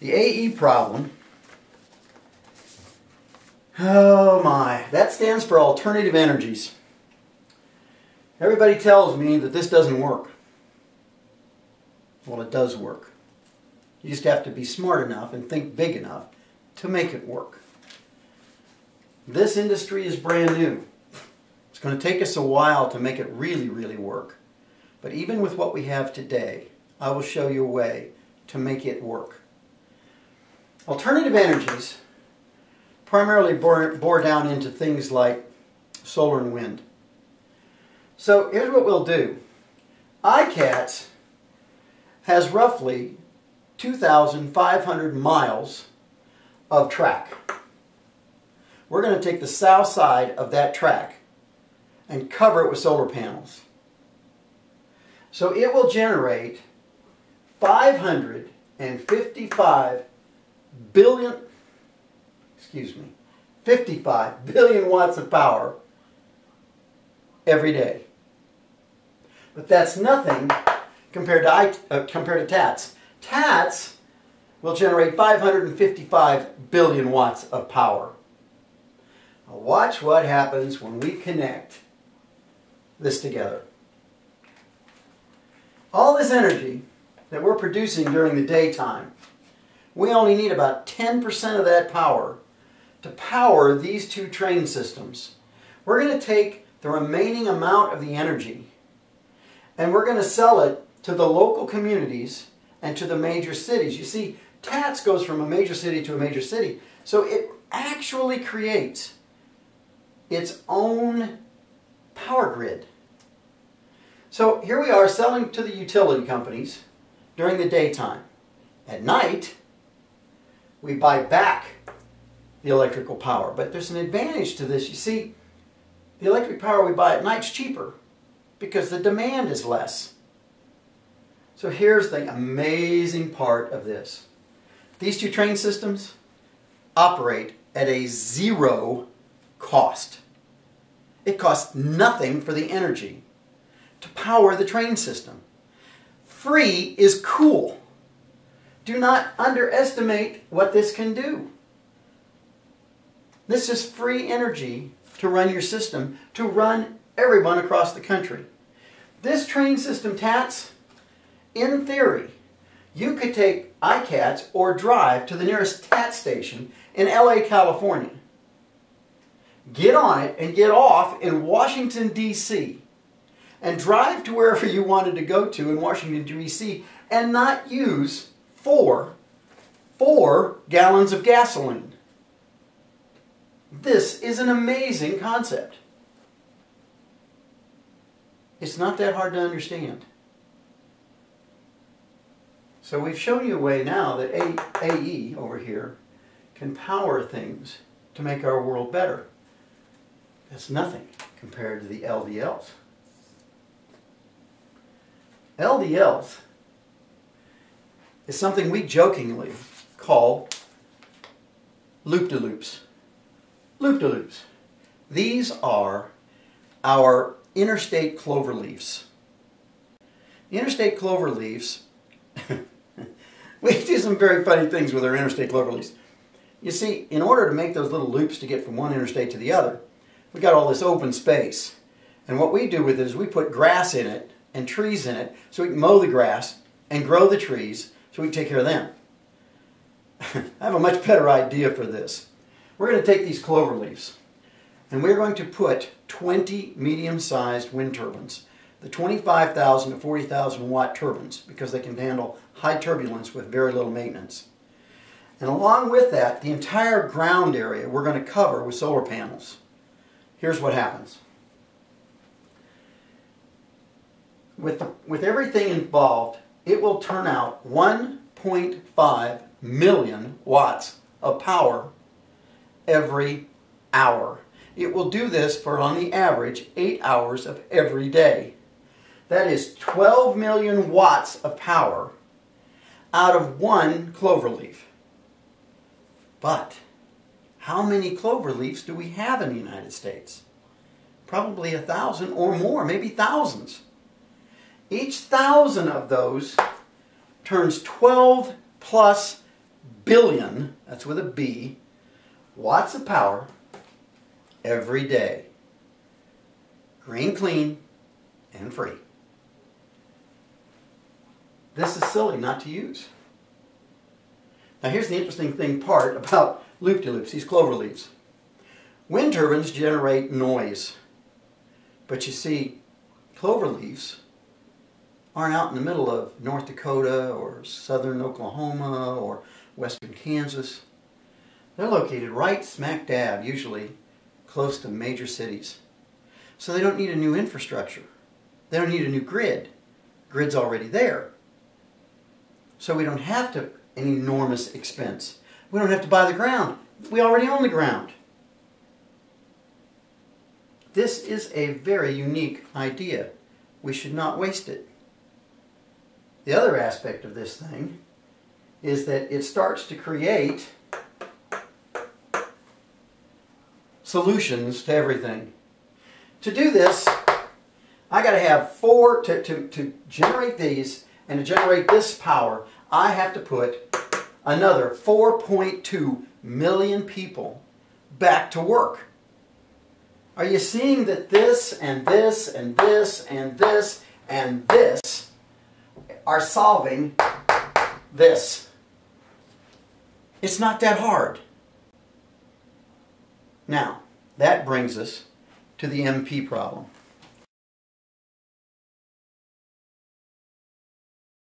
The AE problem, oh my, that stands for alternative energies. Everybody tells me that this doesn't work. Well, it does work. You just have to be smart enough and think big enough to make it work. This industry is brand new. It's going to take us a while to make it really, really work. But even with what we have today, I will show you a way to make it work. Alternative energies primarily bore down into things like solar and wind. So here's what we'll do. iCATS has roughly 2,500 miles of track. We're going to take the south side of that track and cover it with solar panels. So it will generate 55 billion watts of power every day. But that's nothing compared to TATS. TATS will generate 555 billion watts of power. Now watch what happens when we connect this together. All this energy that we're producing during the daytime, we only need about 10% of that power to power these two train systems. We're going to take the remaining amount of the energy and we're going to sell it to the local communities and to the major cities. You see, TATS goes from a major city to a major city, so it actually creates its own power grid. So here we are selling to the utility companies during the daytime. At night, we buy back the electrical power. But there's an advantage to this. You see, the electric power we buy at night is cheaper because the demand is less. So here's the amazing part of this. These two train systems operate at a zero cost. It costs nothing for the energy to power the train system. Free is cool. Do not underestimate what this can do. This is free energy to run your system, to run everyone across the country. This train system, TATS, in theory, you could take iCATS or drive to the nearest TATS station in LA, California. Get on it and get off in Washington, D.C. and drive to wherever you wanted to go to in Washington, D.C. and not use four gallons of gasoline. This is an amazing concept. It's not that hard to understand. So we've shown you a way now that AE over here can power things to make our world better. That's nothing compared to the LDLs. LDLs is something we jokingly call loop-de-loops. Loop-de-loops. These are our interstate clover leafs. The interstate clover leafs, we do some very funny things with our interstate clover leafs. You see, in order to make those little loops to get from one interstate to the other, we've got all this open space. And what we do with it is we put grass in it and trees in it so we can mow the grass and grow the trees so we can take care of them. I have a much better idea for this. We're going to take these clover leaves and we're going to put 20 medium-sized wind turbines, the 25,000 to 40,000 watt turbines, because they can handle high turbulence with very little maintenance. And along with that, the entire ground area we're going to cover with solar panels. Here's what happens. With everything involved, it will turn out 1.5 million watts of power every hour. It will do this for, on the average, 8 hours of every day. That is 12 million watts of power out of one clover leaf. But how many clover leaves do we have in the United States? Probably 1,000 or more, maybe thousands. Each 1,000 of those turns 12+ billion, that's with a B, watts of power every day. Green, clean, and free. This is silly not to use. Now here's the interesting part about loop-de-loops, these clover leaves. Wind turbines generate noise. But you see, clover leaves aren't out in the middle of North Dakota or southern Oklahoma or western Kansas. They're located right smack dab, usually close to major cities. So they don't need a new infrastructure. They don't need a new grid. Grid's already there. So we don't have to an enormous expense. We don't have to buy the ground. We already own the ground. This is a very unique idea. We should not waste it. The other aspect of this thing is that it starts to create solutions to everything. To do this, I got to have to generate these and to generate this power, I have to put another 4.2 million people back to work. Are you seeing that this and this and this and this and this are solving this? It's not that hard. Now, that brings us to the MP problem.